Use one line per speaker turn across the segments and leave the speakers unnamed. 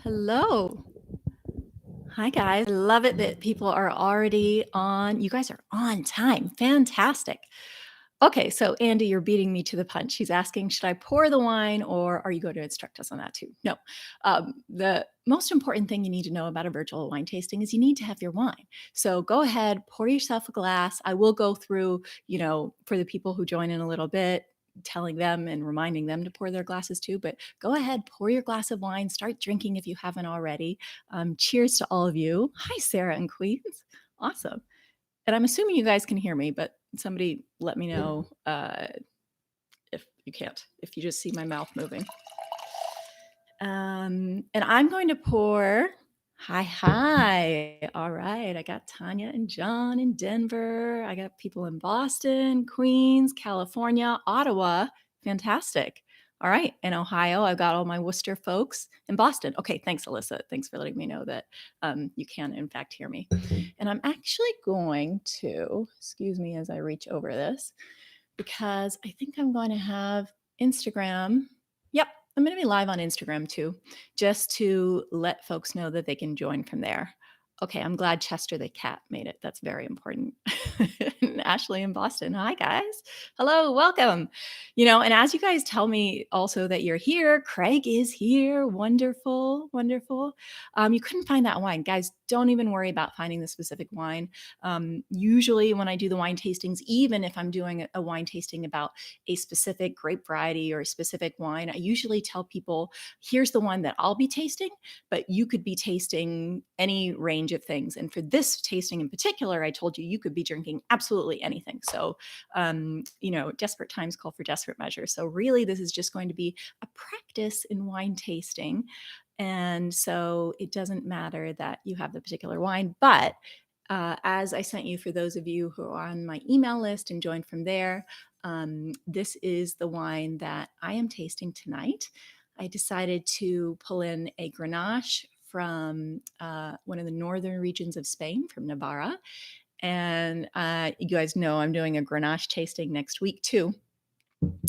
Hello. Hi, guys. I love it that people are already on. You guys are on time. Fantastic. Okay, so Andy, you're beating me to the punch. He's asking, should I pour the wine or are you going to instruct us on that too? No. The most important thing you need to know about a virtual wine tasting is you need to have your wine. So go ahead, pour yourself a glass. I will go through, for the people who join in a little bit, telling them and reminding them to pour their glasses too. But go ahead, pour your glass of wine, start drinking if you haven't already. Cheers to all of you. Hi, Sarah and Queens. Awesome. And I'm assuming you guys can hear me, but somebody let me know if you can't, if you just see my mouth moving. And I'm going to pour. Hi. All right. I got Tanya and John in Denver. I got people in Boston, Queens, California, Ottawa. Fantastic. All right. In Ohio, I've got all my Worcester folks in Boston. Okay. Thanks, Alyssa. Thanks for letting me know that you can, in fact, hear me. And I'm actually going to, excuse me as I reach over this, because I think I'm going to have Instagram. Yep. I'm going to be live on Instagram too, just to let folks know that they can join from there. Okay, I'm glad Chester the cat made it. That's very important. And Ashley in Boston. Hi, guys. Hello, welcome. And as you guys tell me also that you're here, Craig is here. Wonderful, wonderful. You couldn't find that wine. Guys, don't even worry about finding the specific wine. Usually when I do the wine tastings, even if I'm doing a wine tasting about a specific grape variety or a specific wine, I usually tell people, here's the one that I'll be tasting, but you could be tasting any range of things. And for this tasting in particular, I told you could be drinking absolutely anything. So, desperate times call for desperate measures. So really, this is just going to be a practice in wine tasting. And so it doesn't matter that you have the particular wine, but as I sent you for those of you who are on my email list and joined from there, this is the wine that I am tasting tonight. I decided to pull in a Grenache from one of the northern regions of Spain, from Navarra. And you guys know I'm doing a Grenache tasting next week too,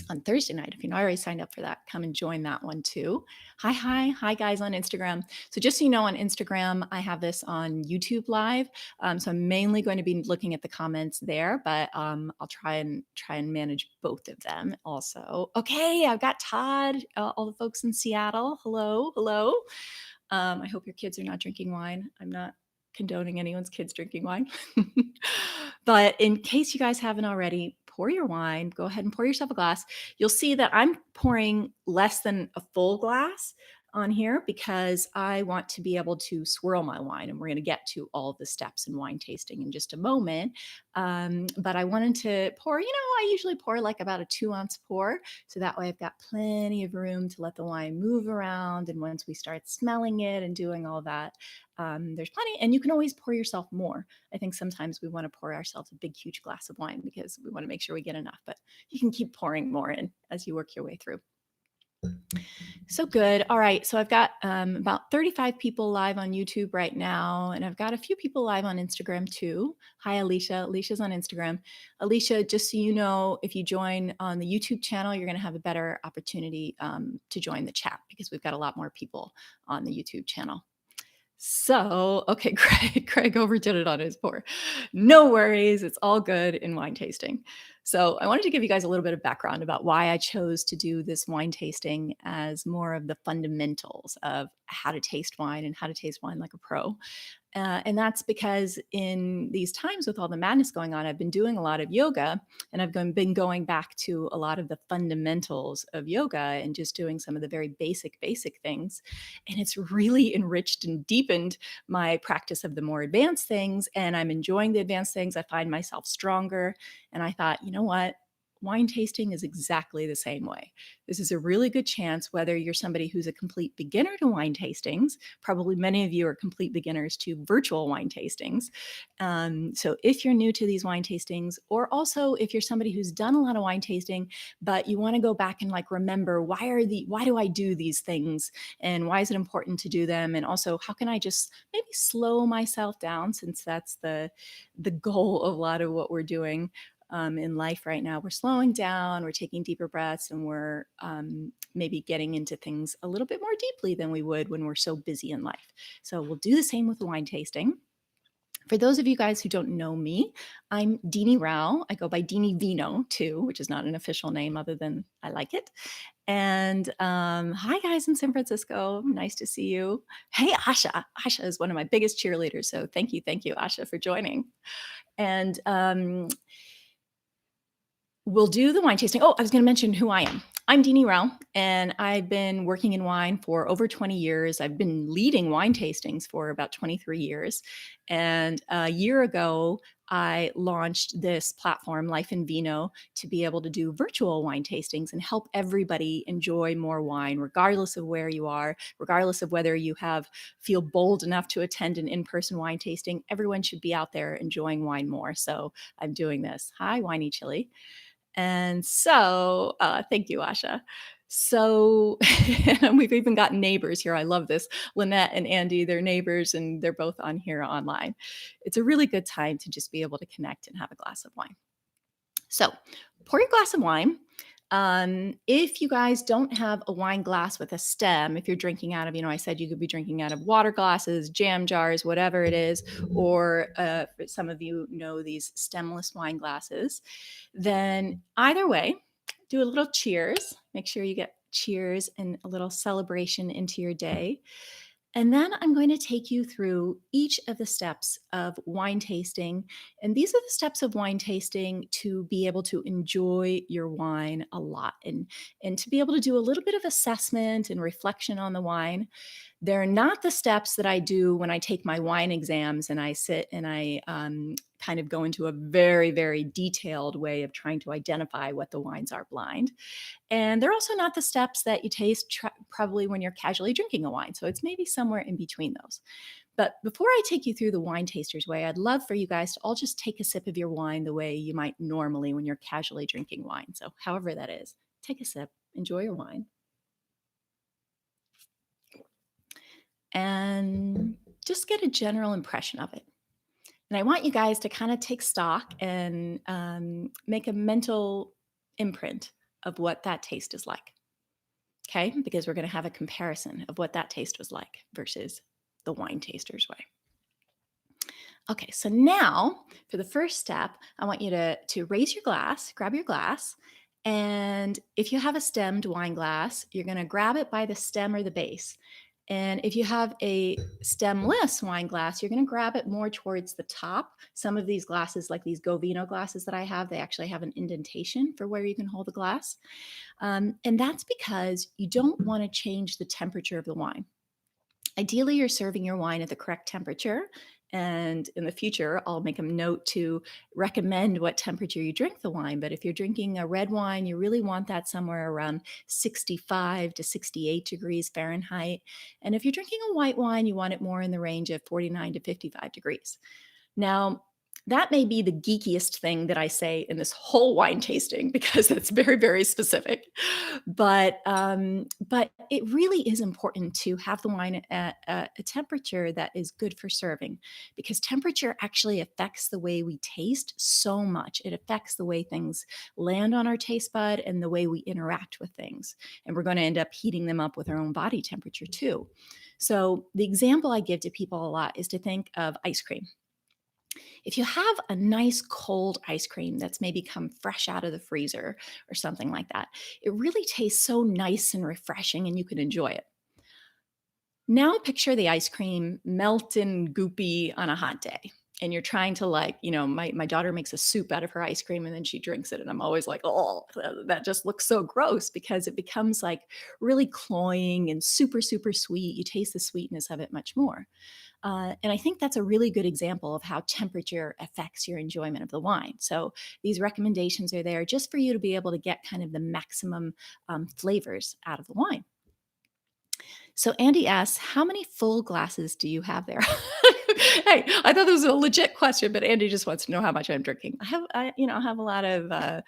on Thursday night. If you're not already signed up for that, come and join that one too. Hi guys on Instagram. So just so you know, on Instagram, I have this on YouTube Live. So I'm mainly going to be looking at the comments there, but I'll try and manage both of them also. Okay, I've got Todd, all the folks in Seattle. Hello. I hope your kids are not drinking wine. I'm not condoning anyone's kids drinking wine. But in case you guys haven't already, pour your wine. Go ahead and pour yourself a glass. You'll see that I'm pouring less than a full glass on here because I want to be able to swirl my wine. And we're going to get to all the steps in wine tasting in just a moment. But I wanted to pour, I usually pour like about a 2-ounce pour. So that way I've got plenty of room to let the wine move around. And once we start smelling it and doing all that, there's plenty. And you can always pour yourself more. I think sometimes we want to pour ourselves a big, huge glass of wine because we want to make sure we get enough, but you can keep pouring more in as you work your way through. So good. All right. So I've got about 35 people live on YouTube right now, and I've got a few people live on Instagram too. Hi, Alicia. Alicia's on Instagram. Alicia, just so you know, if you join on the YouTube channel, you're going to have a better opportunity to join the chat because we've got a lot more people on the YouTube channel. So, okay, Craig overdid it on his pour. No worries. It's all good in wine tasting. So I wanted to give you guys a little bit of background about why I chose to do this wine tasting as more of the fundamentals of how to taste wine and how to taste wine like a pro. And that's because in these times with all the madness going on, I've been doing a lot of yoga and I've been going back to a lot of the fundamentals of yoga and just doing some of the very basic things. And it's really enriched and deepened my practice of the more advanced things. And I'm enjoying the advanced things. I find myself stronger. And I thought, you know what? Wine tasting is exactly the same way. This is a really good chance, whether you're somebody who's a complete beginner to wine tastings, probably many of you are complete beginners to virtual wine tastings. So if you're new to these wine tastings, or also if you're somebody who's done a lot of wine tasting, but you want to go back and like remember why do I do these things and why is it important to do them? And also how can I just maybe slow myself down, since that's the goal of a lot of what we're doing. in life right now. We're slowing down, we're taking deeper breaths, and we're maybe getting into things a little bit more deeply than we would when we're so busy in life. So we'll do the same with wine tasting. For those of you guys who don't know me, I'm Dini Rao. I go by Dini Vino too, which is not an official name other than I like it. And hi, guys in San Francisco. Nice to see you. Hey, Asha. Asha is one of my biggest cheerleaders. So thank you, Asha, for joining. And we'll do the wine tasting. Oh, I was going to mention who I am. I'm Dini Rao, and I've been working in wine for over 20 years. I've been leading wine tastings for about 23 years. And a year ago, I launched this platform, Life in Vino, to be able to do virtual wine tastings and help everybody enjoy more wine, regardless of where you are, regardless of whether you feel bold enough to attend an in-person wine tasting. Everyone should be out there enjoying wine more. So I'm doing this. Hi, Winey Chili. And so, thank you, Asha. So, and we've even got neighbors here. I love this. Lynette and Andy, they're neighbors, and they're both on here online. It's a really good time to just be able to connect and have a glass of wine. So, pour your glass of wine. If you guys don't have a wine glass with a stem, if you're drinking out of, I said you could be drinking out of water glasses, jam jars, whatever it is, or some of you know these stemless wine glasses, then either way, do a little cheers. Make sure you get cheers and a little celebration into your day. And then I'm going to take you through each of the steps of wine tasting. And these are the steps of wine tasting to be able to enjoy your wine a lot and to be able to do a little bit of assessment and reflection on the wine. They're not the steps that I do when I take my wine exams and I sit and I kind of go into a very, very detailed way of trying to identify what the wines are blind. And they're also not the steps that you taste probably when you're casually drinking a wine. So it's maybe somewhere in between those. But before I take you through the wine taster's way, I'd love for you guys to all just take a sip of your wine the way you might normally when you're casually drinking wine. So however that is, take a sip, enjoy your wine. And just get a general impression of it. And I want you guys to kind of take stock and make a mental imprint of what that taste is like. Okay, because we're going to have a comparison of what that taste was like versus the wine taster's way. Okay, so now for the first step, I want you to raise your glass, grab your glass, and if you have a stemmed wine glass, you're going to grab it by the stem or the base. And if you have a stemless wine glass, you're going to grab it more towards the top. Some of these glasses, like these Govino glasses that I have, they actually have an indentation for where you can hold the glass. And that's because you don't want to change the temperature of the wine. Ideally, you're serving your wine at the correct temperature. And in the future, I'll make a note to recommend what temperature you drink the wine. But if you're drinking a red wine, you really want that somewhere around 65 to 68 degrees Fahrenheit. And if you're drinking a white wine, you want it more in the range of 49 to 55 degrees. Now, that may be the geekiest thing that I say in this whole wine tasting because it's very, very specific. But it really is important to have the wine at a temperature that is good for serving, because temperature actually affects the way we taste so much. It affects the way things land on our taste bud and the way we interact with things. And we're going to end up heating them up with our own body temperature too. So the example I give to people a lot is to think of ice cream. If you have a nice cold ice cream that's maybe come fresh out of the freezer or something like that, it really tastes so nice and refreshing and you can enjoy it. Now picture the ice cream melting goopy on a hot day. And you're trying to my daughter makes a soup out of her ice cream and then she drinks it. And I'm always like, oh, that just looks so gross because it becomes like really cloying and super, super sweet. You taste the sweetness of it much more. And I think that's a really good example of how temperature affects your enjoyment of the wine. So these recommendations are there just for you to be able to get kind of the maximum flavors out of the wine. So Andy asks, how many full glasses do you have there? Hey, I thought this was a legit question, but Andy just wants to know how much I'm drinking. I have a lot of a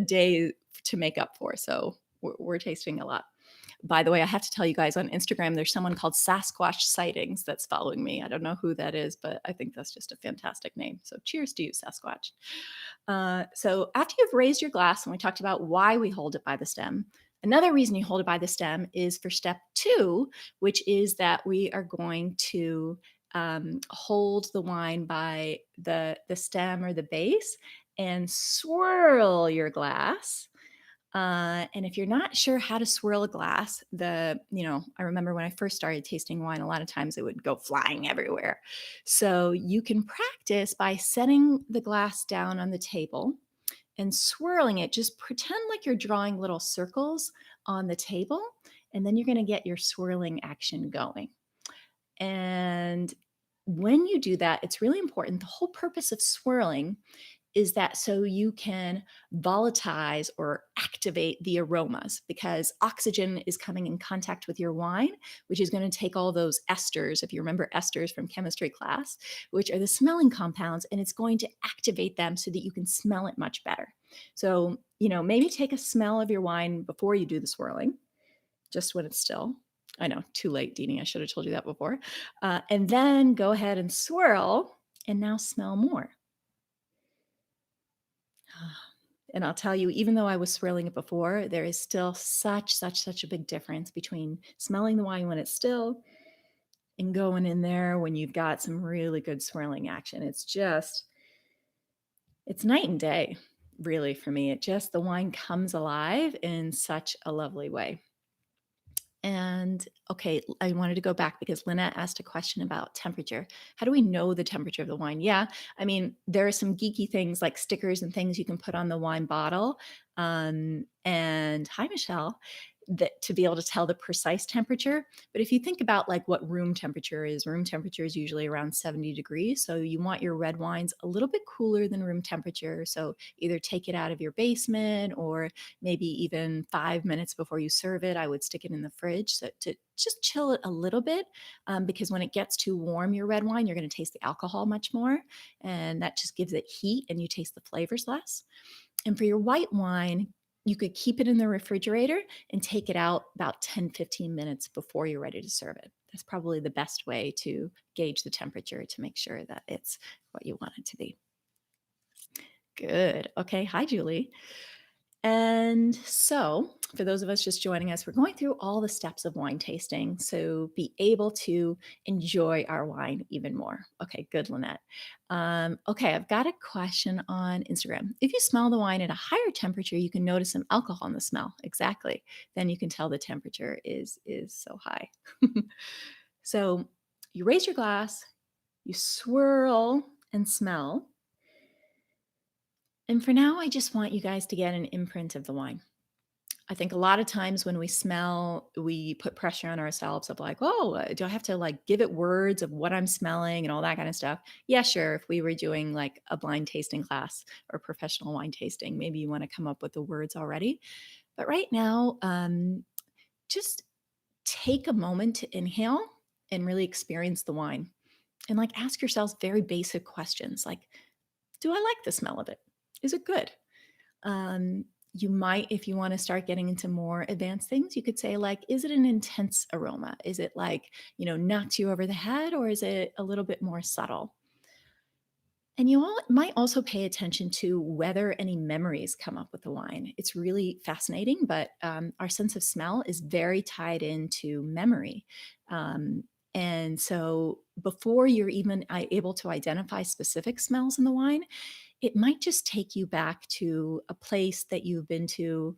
day to make up for, so we're tasting a lot. By the way, I have to tell you guys on Instagram, there's someone called Sasquatch Sightings that's following me. I don't know who that is, but I think that's just a fantastic name. So cheers to you, Sasquatch. So after you've raised your glass, and we talked about why we hold it by the stem, another reason you hold it by the stem is for step 2, which is that we are going to hold the wine by the stem or the base and swirl your glass. And if you're not sure how to swirl a glass, I remember when I first started tasting wine, a lot of times it would go flying everywhere. So you can practice by setting the glass down on the table and swirling it. Just pretend like you're drawing little circles on the table, and then you're going to get your swirling action going. And when you do that, it's really important. The whole purpose of swirling is that so you can volatilize or activate the aromas, because oxygen is coming in contact with your wine, which is going to take all those esters, if you remember esters from chemistry class, which are the smelling compounds, and it's going to activate them so that you can smell it much better. So, maybe take a smell of your wine before you do the swirling, just when it's still. I know, too late, Dini. I should have told you that before. And then go ahead and swirl, and now smell more. And I'll tell you, even though I was swirling it before, there is still such a big difference between smelling the wine when it's still and going in there when you've got some really good swirling action. It's night and day, really, for me. The wine comes alive in such a lovely way. And okay, I wanted to go back because Lynette asked a question about temperature. How do we know the temperature of the wine? Yeah, I mean, there are some geeky things like stickers and things you can put on the wine bottle. And hi, Michelle, that to be able to tell the precise temperature. But if you think about like what room temperature is usually around 70 degrees. So you want your red wines a little bit cooler than room temperature. So either take it out of your basement, or maybe even 5 minutes before you serve it, I would stick it in the fridge so to just chill it a little bit, because when it gets too warm, your red wine, you're going to taste the alcohol much more, and that just gives it heat and you taste the flavors less. And for your white wine, you could keep it in the refrigerator and take it out about 10-15 minutes before you're ready to serve it. That's probably the best way to gauge the temperature to make sure that it's what you want it to be. Good. Okay. Hi, Julie. And so, for those of us just joining us, we're going through all the steps of wine tasting. So, be able to enjoy our wine even more. Okay, good, Lynette. Okay, I've got a question on Instagram. If you smell the wine at a higher temperature, you can notice some alcohol in the smell. Exactly. Then you can tell the temperature is so high. So, you raise your glass, you swirl and smell. And for now, I just want you guys to get an imprint of the wine. I think a lot of times when we smell, we put pressure on ourselves of like, oh, do I have to like give it words of what I'm smelling and all that kind of stuff? Yeah, sure. If we were doing like a blind tasting class or professional wine tasting, maybe you want to come up with the words already. But right now, just take a moment to inhale and really experience the wine. And like ask yourselves very basic questions like, do I like the smell of it? Is it good? You might, if you want to start getting into more advanced things, you could say like, is it an intense aroma? Is it like, knocks you over the head, or is it a little bit more subtle? And you all might also pay attention to whether any memories come up with the wine. It's really fascinating, but our sense of smell is very tied into memory. And so before you're even able to identify specific smells in the wine, it might just take you back to a place that you've been to,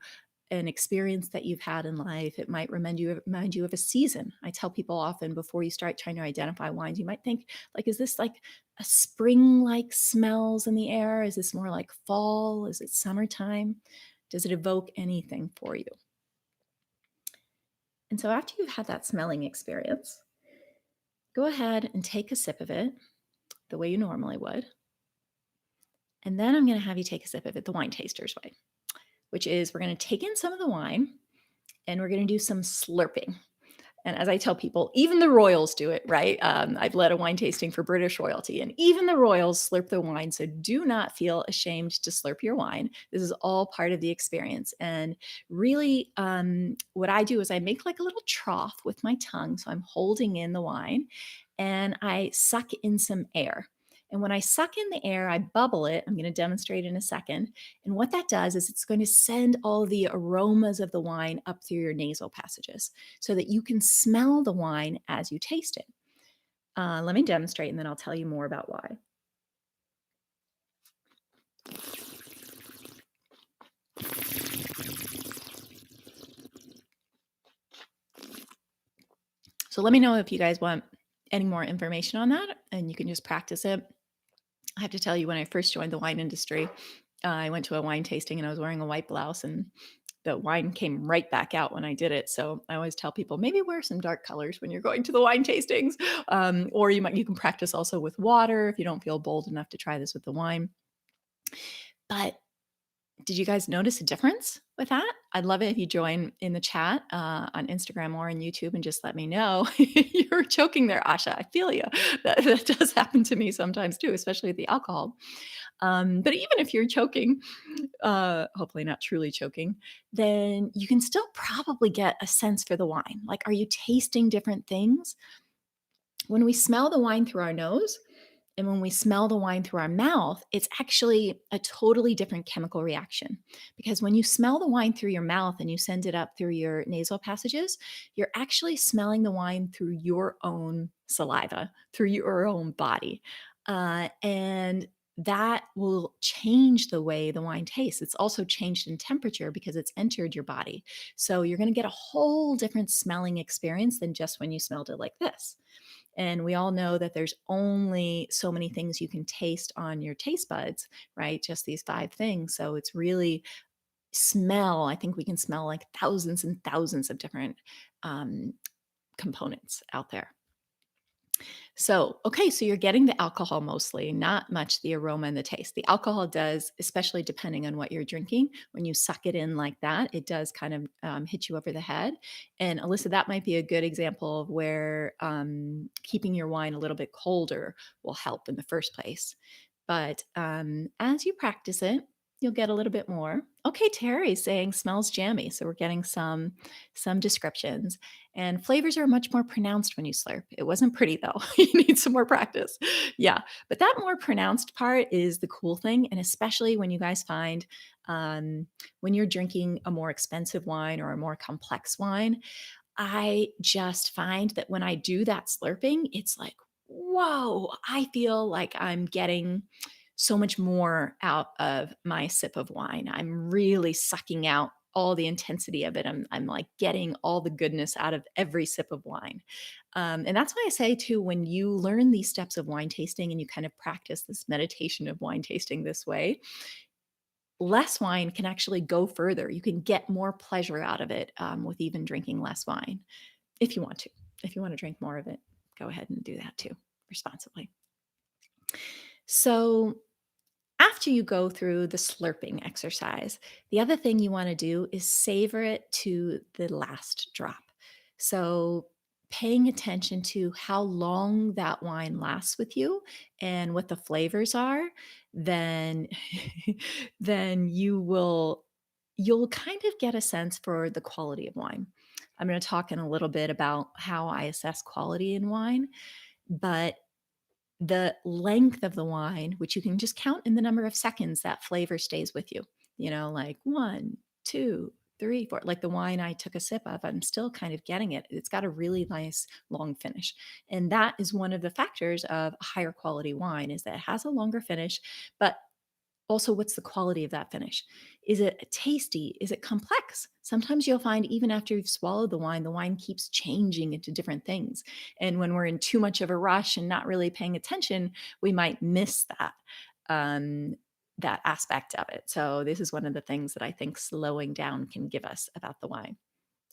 an experience that you've had in life. It might remind you of a season. I tell people often before you start trying to identify wines, you might think like, is this like a spring-like smells in the air? Is this more like fall? Is it summertime? Does it evoke anything for you? And so after you've had that smelling experience, go ahead and take a sip of it the way you normally would. And then I'm going to have you take a sip of it the wine taster's way, which is we're going to take in some of the wine and we're going to do some slurping. And as I tell people, even the royals do it, right? I've led a wine tasting for British royalty, and even the royals slurp the wine. So do not feel ashamed to slurp your wine. This is all part of the experience. And really, what I do is I make like a little trough with my tongue. So I'm holding in the wine and I suck in some air. And when I suck in the air, I bubble it. I'm going to demonstrate in a second. And what that does is it's going to send all the aromas of the wine up through your nasal passages so that you can smell the wine as you taste it. Let me demonstrate and then I'll tell you more about why. So let me know if you guys want any more information on that and you can just practice it. I have to tell you, when I first joined the wine industry, I went to a wine tasting and I was wearing a white blouse and the wine came right back out when I did it. So I always tell people maybe wear some dark colors when you're going to the wine tastings, or you can practice also with water if you don't feel bold enough to try this with the wine. But did you guys notice a difference with that? I'd love it if you join in the chat on Instagram or on YouTube and just let me know. You're choking there, Asha. I feel you. That does happen to me sometimes too, especially with the alcohol. But even if you're choking, hopefully not truly choking, then you can still probably get a sense for the wine. Like, are you tasting different things? When we smell the wine through our nose, and when we smell the wine through our mouth, it's actually a totally different chemical reaction. Because when you smell the wine through your mouth and you send it up through your nasal passages, you're actually smelling the wine through your own saliva, through your own body. And that will change the way the wine tastes. It's also changed in temperature because it's entered your body. So you're going to get a whole different smelling experience than just when you smelled it like this. And we all know that there's only so many things you can taste on your taste buds, right? Just these five things. So it's really smell. I think we can smell like thousands and thousands of different um, components out there. So, okay, so you're getting the alcohol mostly, not much the aroma and the taste. The alcohol does, especially depending on what you're drinking, when you suck it in like that, it does kind of hit you over the head. And Alyssa, that might be a good example of where keeping your wine a little bit colder will help in the first place. But as you practice it, you'll get a little bit more. Okay, Terry's saying smells jammy. So we're getting some descriptions. And flavors are much more pronounced when you slurp. It wasn't pretty though. You need some more practice. Yeah. But that more pronounced part is the cool thing. And especially when you guys find when you're drinking a more expensive wine or a more complex wine, I just find that when I do that slurping, it's like, whoa, I feel like I'm getting so much more out of my sip of wine. I'm really sucking out all the intensity of it. I'm like getting all the goodness out of every sip of wine. And that's why I say, too, when you learn these steps of wine tasting and you kind of practice this meditation of wine tasting this way, less wine can actually go further. You can get more pleasure out of it with even drinking less wine if you want to. If you want to drink more of it, go ahead and do that too, responsibly. So, after you go through the slurping exercise, the other thing you want to do is savor it to the last drop. So, paying attention to how long that wine lasts with you and what the flavors are, then then you'll kind of get a sense for the quality of wine. I'm going to talk in a little bit about how I assess quality in wine, but the length of the wine, which you can just count in the number of seconds that flavor stays with you, like 1, 2, 3, 4. Like the wine I took a sip of, I'm still kind of getting it. It's got a really nice long finish. And that is one of the factors of a higher quality wine is that it has a longer finish, but also what's the quality of that finish? Is it tasty? Is it complex? Sometimes you'll find even after you've swallowed the wine keeps changing into different things. And when we're in too much of a rush and not really paying attention, we might miss um, that aspect of it. So this is one of the things that I think slowing down can give us about the wine.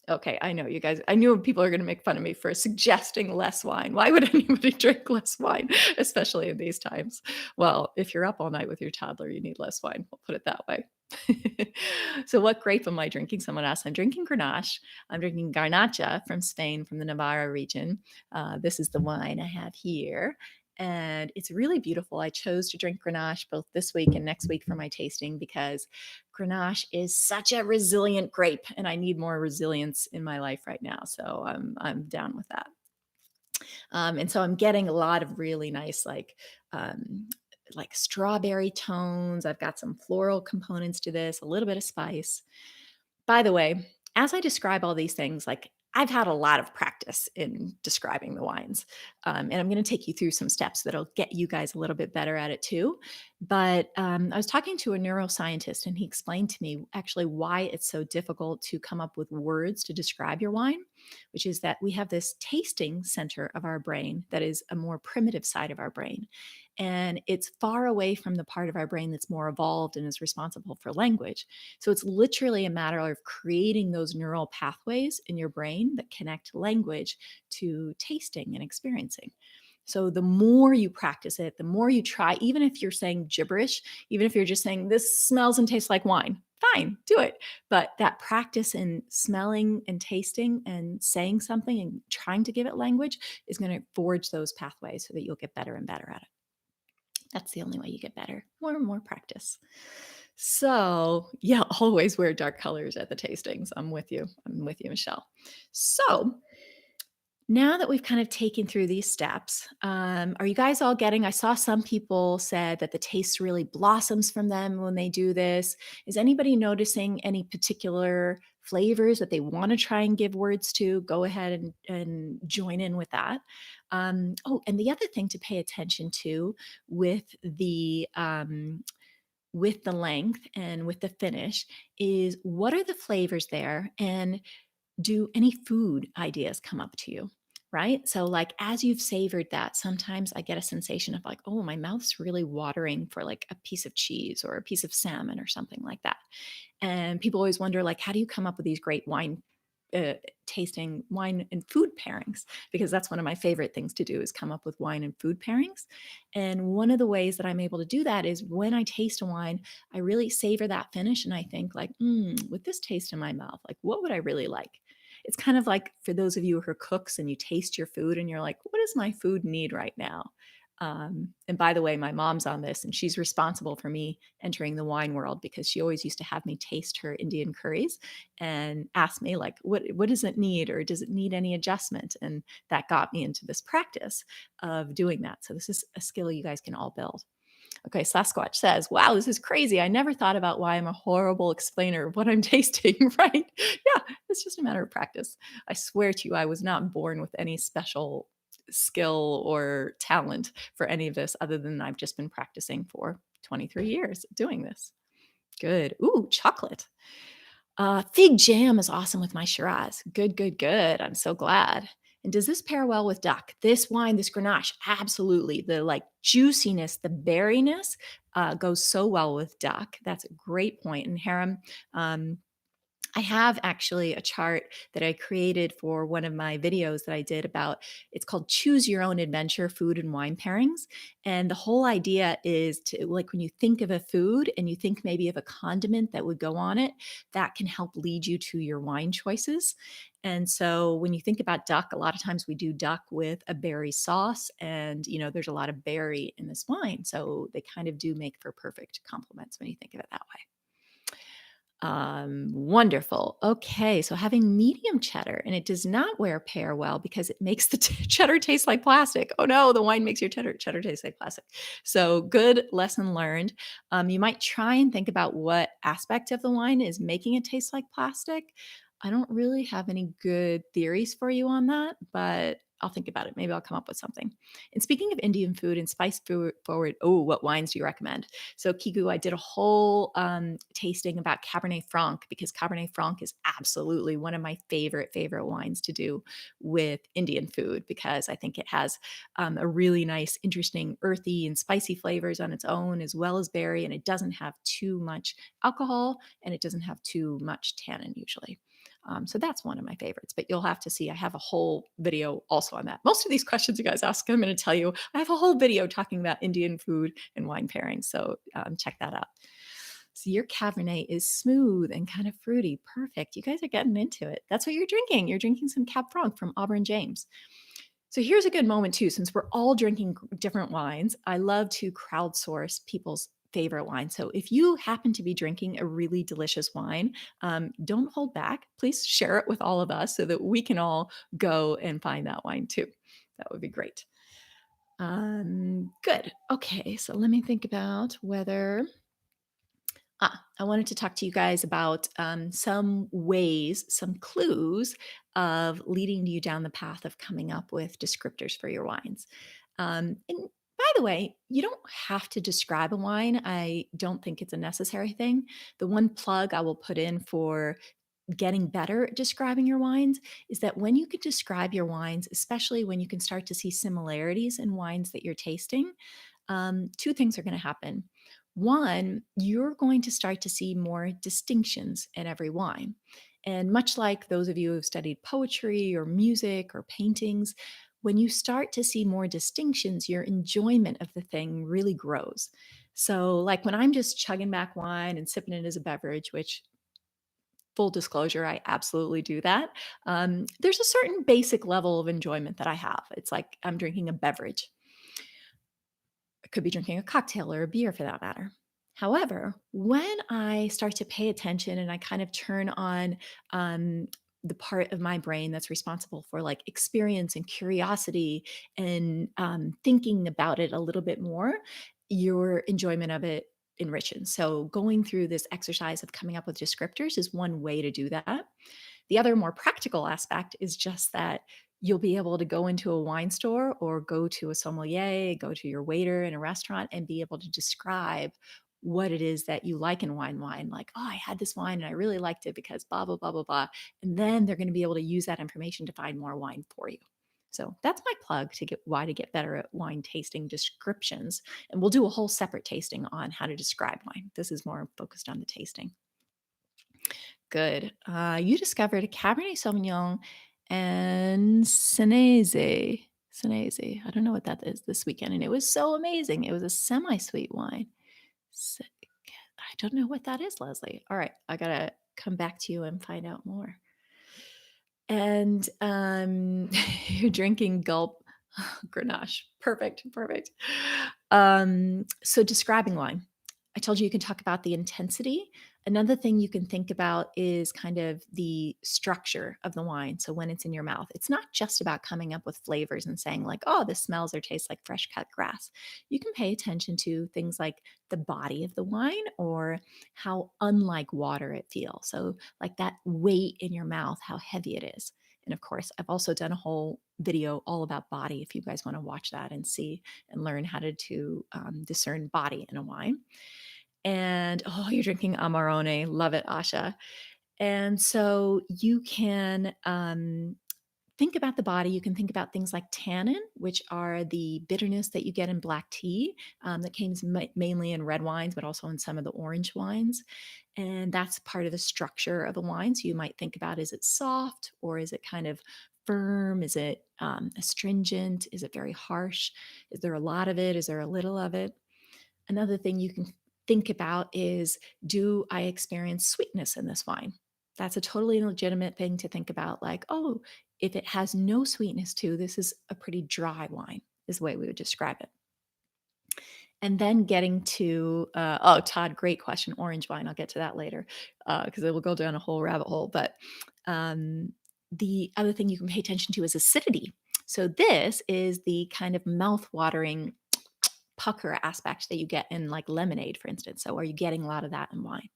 Okay, I know you guys. I knew people are going to make fun of me for suggesting less wine. Why would anybody drink less wine, especially in these times? Well, if you're up all night with your toddler, you need less wine. We'll put it that way. So what grape am I drinking? Someone asked. I'm drinking Grenache. I'm drinking Garnacha from Spain, from the Navarra region. This is the wine I have here. And it's really beautiful. I chose to drink Grenache both this week and next week for my tasting because Grenache is such a resilient grape, and I need more resilience in my life right now. So I'm down with that. And so I'm getting a lot of really nice, um, like strawberry tones. I've got some floral components to this, a little bit of spice. By the way, as I describe all these things, like I've had a lot of practice in describing the wines. And I'm going to take you through some steps that'll get you guys a little bit better at it too. But I was talking to a neuroscientist, and he explained to me actually why it's so difficult to come up with words to describe your wine, which is that we have this tasting center of our brain that is a more primitive side of our brain. And it's far away from the part of our brain that's more evolved and is responsible for language. So it's literally a matter of creating those neural pathways in your brain that connect language to tasting and experiencing. So the more you practice it, the more you try, even if you're saying gibberish, even if you're just saying, this smells and tastes like wine, fine, do it. But that practice in smelling and tasting and saying something and trying to give it language is going to forge those pathways so that you'll get better and better at it. That's the only way you get better. More and more practice. So, yeah, always wear dark colors at the tastings. I'm with you. I'm with you, Michelle. So, now that we've kind of taken through these steps, are you guys all getting? I saw some people said that the taste really blossoms from them when they do this. Is anybody noticing any particular flavors that they want to try and give words to? Go ahead and join in with that. Oh, and the other thing to pay attention to with the length and with the finish is, what are the flavors there, and do any food ideas come up to you? Right. So, like, as you've savored that, sometimes I get a sensation of like, oh, my mouth's really watering for like a piece of cheese or a piece of salmon or something like that. And people always wonder, like, how do you come up with these great uh, tasting wine and food pairings? Because that's one of my favorite things to do, is come up with wine and food pairings. And one of the ways that I'm able to do that is when I taste a wine, I really savor that finish, and I think like, with this taste in my mouth, like, what would I really like? It's kind of like for those of you who are cooks and you taste your food and you're like, what does my food need right now? And by the way, my mom's on this, and she's responsible for me entering the wine world, because she always used to have me taste her Indian curries and ask me like, what does it need, or does it need any adjustment? And that got me into this practice of doing that. So this is a skill you guys can all build. Okay, Sasquatch says, wow, this is crazy. I never thought about why I'm a horrible explainer of what I'm tasting, right? Yeah, it's just a matter of practice. I swear to you, I was not born with any special skill or talent for any of this, other than I've just been practicing for 23 years doing this. Good. Ooh, chocolate. Fig jam is awesome with my Shiraz. Good, good, good. I'm so glad. And does this pair well with duck? This wine, this Grenache, absolutely. The like juiciness, the berryness goes so well with duck. That's a great point. And harem, um, I have actually a chart that I created for one of my videos that I did about, it's called Choose Your Own Adventure Food and Wine Pairings. And the whole idea is to, like, when you think of a food and you think maybe of a condiment that would go on it, that can help lead you to your wine choices. And so when you think about duck, a lot of times we do duck with a berry sauce, and there's a lot of berry in this wine. So they kind of do make for perfect complements when you think of it that way. Wonderful. Okay, so having medium cheddar, and it does not wear pair well because it makes the cheddar taste like plastic. Oh no, the wine makes your cheddar taste like plastic. So good lesson learned. You might try and think about what aspect of the wine is making it taste like plastic. I don't really have any good theories for you on that, but I'll think about it. Maybe I'll come up with something. And speaking of Indian food and spice forward, oh, what wines do you recommend? So Kiku, I did a whole tasting about Cabernet Franc, because Cabernet Franc is absolutely one of my favorite wines to do with Indian food, because I think it has a really nice, interesting, earthy and spicy flavors on its own, as well as berry, and it doesn't have too much alcohol, and it doesn't have too much tannin usually. So that's one of my favorites, but you'll have to see. I have a whole video also on that. Most of these questions you guys ask, I'm going to tell you, I have a whole video talking about Indian food and wine pairing. So check that out. So your Cabernet is smooth and kind of fruity. Perfect. You guys are getting into it. That's what you're drinking. You're drinking some Cab Franc from Auburn James. So here's a good moment too, since we're all drinking different wines. I love to crowdsource people's favorite wine. So if you happen to be drinking a really delicious wine, don't hold back. Please share it with all of us so that we can all go and find that wine too. That would be great. Good. Okay, so let me think about whether I wanted to talk to you guys about some ways, some clues of leading you down the path of coming up with descriptors for your wines. And by the way, you don't have to describe a wine. I don't think it's a necessary thing. The one plug I will put in for getting better at describing your wines is that when you can describe your wines, especially when you can start to see similarities in wines that you're tasting, two things are going to happen. One, you're going to start to see more distinctions in every wine. And much like those of you who've studied poetry or music or paintings, when you start to see more distinctions, your enjoyment of the thing really grows. So, like when I'm just chugging back wine and sipping it as a beverage, which full disclosure, I absolutely do that. There's a certain basic level of enjoyment that I have. It's like I'm drinking a beverage. I could be drinking a cocktail or a beer for that matter. However, when I start to pay attention and I kind of turn on um, the part of my brain that's responsible for like experience and curiosity and thinking about it a little bit more, your enjoyment of it enriches. So, going through this exercise of coming up with descriptors is one way to do that. The other more practical aspect is just that you'll be able to go into a wine store or go to a sommelier, go to your waiter in a restaurant and be able to describe what it is that you like in wine. Like, oh, I had this wine and I really liked it because blah, blah, blah, blah, blah. And then they're going to be able to use that information to find more wine for you. So that's my plug to get better at wine tasting descriptions. And we'll do a whole separate tasting on how to describe wine. This is more focused on the tasting. Good. You discovered a Cabernet Sauvignon and Sanese. Sanese. I don't know what that is this weekend. And it was so amazing. It was a semi sweet wine. S- I don't know what that is, Leslie. All right. I got to come back to you and find out more. And you're drinking gulp Grenache. Perfect. Perfect. So describing wine. I told you you can talk about the intensity. Another thing you can think about is kind of the structure of the wine. So when it's in your mouth, it's not just about coming up with flavors and saying, like, oh, this smells or tastes like fresh cut grass. You can pay attention to things like the body of the wine or how unlike water it feels. So, like that weight in your mouth, how heavy it is. And of course, I've also done a whole video all about body if you guys want to watch that and see and learn how to discern body in a wine. And oh, you're drinking Amarone. Love it, Asha. And so you can think about the body. You can think about things like tannin, which are the bitterness that you get in black tea that comes mainly in red wines, but also in some of the orange wines. And that's part of the structure of a wine. So you might think about, is it soft or is it kind of firm? Is it astringent? Is it very harsh? Is there a lot of it? Is there a little of it? Another thing you can think about is, do I experience sweetness in this wine? That's a totally legitimate thing to think about. Like, oh, if it has no sweetness to, this is a pretty dry wine, is the way we would describe it. And then getting to, oh, Todd, great question. Orange wine. I'll get to that later because it will go down a whole rabbit hole. But the other thing you can pay attention to is acidity. So this is the kind of mouth-watering pucker aspect that you get in like lemonade, for instance. So are you getting a lot of that in wine?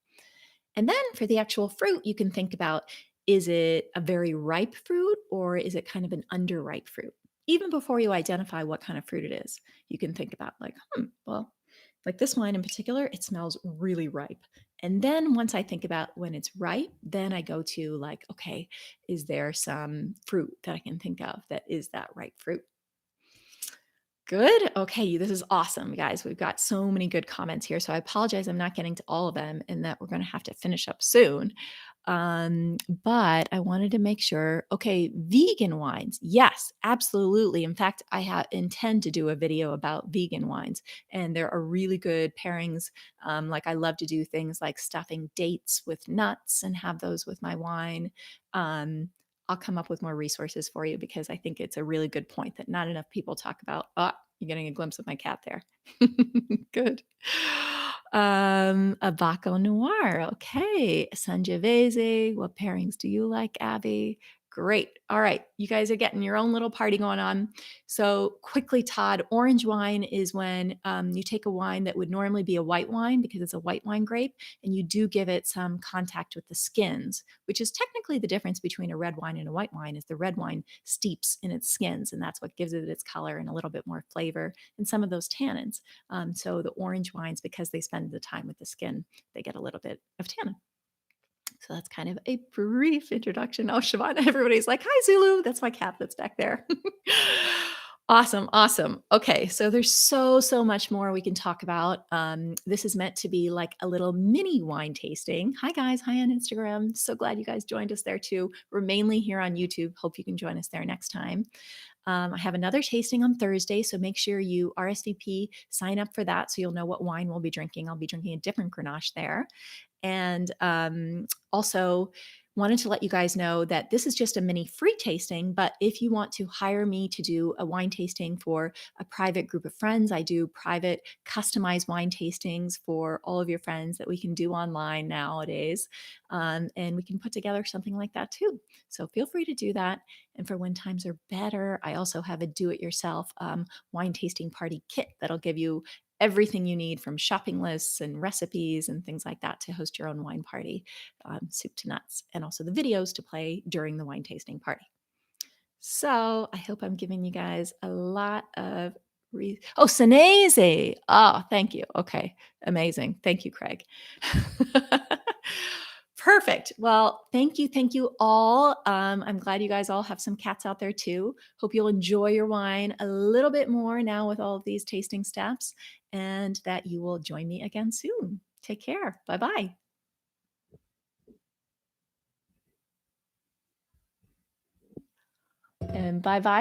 And then for the actual fruit, you can think about, is it a very ripe fruit or is it kind of an underripe fruit? Even before you identify what kind of fruit it is, you can think about like, well, like this wine in particular, it smells really ripe. And then once I think about when it's ripe, then I go to like, okay, is there some fruit that I can think of that is that ripe fruit? Good. Okay, this is awesome, guys. We've got so many good comments here. So I apologize I'm not getting to all of them and that we're going to have to finish up soon. But I wanted to make sure, okay, vegan wines. Yes, absolutely. In fact, intend to do a video about vegan wines, and there are really good pairings. Like I love to do things like stuffing dates with nuts and have those with my wine. Um, I'll come up with more resources for you because I think it's a really good point that not enough people talk about. Oh, you're getting a glimpse of my cat there. Good. A Baco Noir. Okay. Sangiovese. What pairings do you like, Abby? Great. All right. You guys are getting your own little party going on. So, quickly, Todd, orange wine is when you take a wine that would normally be a white wine because it's a white wine grape, and you do give it some contact with the skins, which is technically the difference between a red wine and a white wine is the red wine steeps in its skins, and that's what gives it its color and a little bit more flavor and some of those tannins. So the orange wines, because they spend the time with the skin, they get a little bit of tannin. So that's kind of a brief introduction. Oh, Shavana, everybody's like, hi, Zulu. That's my cat that's back there. Awesome. Awesome. Okay. So there's so much more we can talk about. This is meant to be like a little mini wine tasting. Hi, guys. Hi on Instagram. So glad you guys joined us there too. We're mainly here on YouTube. Hope you can join us there next time. I have another tasting on Thursday, so make sure you RSVP, sign up for that so you'll know what wine we'll be drinking. I'll be drinking a different Grenache there. And also, wanted to let you guys know that this is just a mini free tasting, but if you want to hire me to do a wine tasting for a private group of friends, I do private customized wine tastings for all of your friends that we can do online nowadays. And we can put together something like that too. So feel free to do that. And for when times are better, I also have a do it yourself wine tasting party kit that'll give you everything you need from shopping lists and recipes and things like that to host your own wine party, soup to nuts, and also the videos to play during the wine tasting party. So I hope I'm giving you guys a lot of oh, Sinese. Oh, thank you. Okay. Amazing. Thank you, Craig. Perfect. Well, thank you. Thank you all. I'm glad you guys all have some cats out there too. Hope you'll enjoy your wine a little bit more now with all of these tasting steps and that you will join me again soon. Take care. Bye bye. And bye bye.